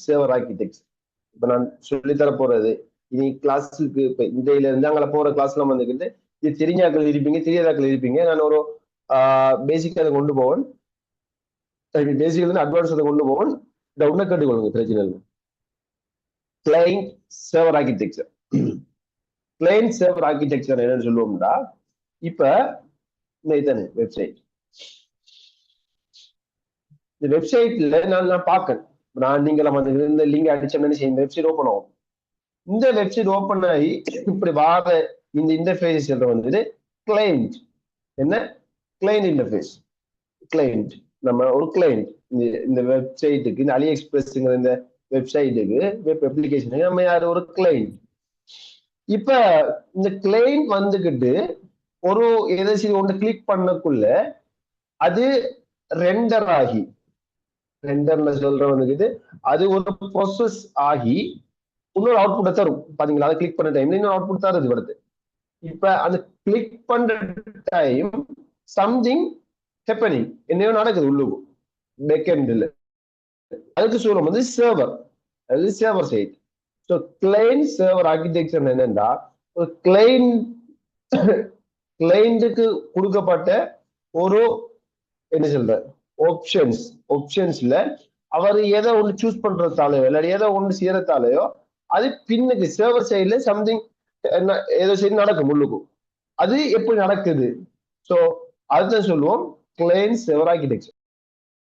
Server architecture. இப்ப நான் சொல்லித்தர போறது இனி கிளாஸுக்கு இப்ப இந்த இருந்து அங்கே போற கிளாஸ்லாம் வந்துக்கிட்டு இது தெரிஞ்சாக்கள் இருப்பீங்க, தெரியாதாக்கள் இருப்பீங்க. நான் ஒரு பேசிக் அதை கொண்டு போவேன், பேசிக் இருந்து அட்வான்ஸ் அதை கொண்டு போவேன். இதை உன்ன கேட்டுக்கொள்ளுங்க, பிரச்சனை இல்லை. Client server architecture. Client server architecture என்னன்னு சொல்லுவோம்னா, இப்ப இதானே வெப்சைட். இந்த வெப்சைட்ல நான் பார்க்கேன், நான் நீங்க இந்த லிங்க் அடிச்சோம்னு இந்த வெப்சைட் ஓப்பன் ஆகும். இந்த வெப்சைட் ஓப்பன் ஆகி இப்படி வார இந்த இன்டர்ஃபேஸ் வந்துட்டு கிளைண்ட். என்ன கிளைண்ட் இன்டர்ஃபேஸ்? கிளைண்ட். நம்ம ஒரு கிளைண்ட் இந்த வெப்சைட்டுக்கு, இந்த அலி எக்ஸ்பிரஸ்ங்கிற இந்த வெப்சைட்டுக்கு, வெப் அப்ளிகேஷனுக்கு நம்ம யாரு? ஒரு கிளைண்ட். இப்ப இந்த கிளைண்ட் வந்துகிட்டு ஒரு ஏதாச்சும் ஒன்று கிளிக் பண்ணக்குள்ள அது ரெண்டர் ஆகி, ரெண்டர்ல சொல்ற வந்துகிட்டு அது ஒரு ப்ராசஸ் ஆகி இன்னொரு அவுட்புட்டை தரும். பாத்தீங்களா? அதை கிளிக் பண்ண டைம்ல இன்னொரு அவுட்புட் தருது வருது. இப்ப அந்த கிளிக் பண்ற டைம் சம்திங் ஹேப்பனிங், என்னையோ நடக்குது உள்ளுக்கு பேக்எண்ட்ல. அதுக்கு சொல்லும் வந்து சர்வர், அது server side. So client server architecture என்னன்னா, ஒரு கிளைண்ட்டுக்கு கொடுக்கப்பட்ட ஒரு என்ன சொல்ற ஆப்ஷன்ஸ்ல அவர் எதை ஒன்று சூஸ் பண்றதாலையோ இல்லை எதை ஒன்று செய்யறதாலையோ அது பின்னுக்கு சர்வர் சைட்ல சம்திங் ஏதோ சைடு நடக்கும் உள்ளுக்கும். அது எப்படி நடக்குது? ஸோ அதுதான் சொல்லுவோம் கிளைண்ட் சர்வர் ஆர்கிடெக்சர்.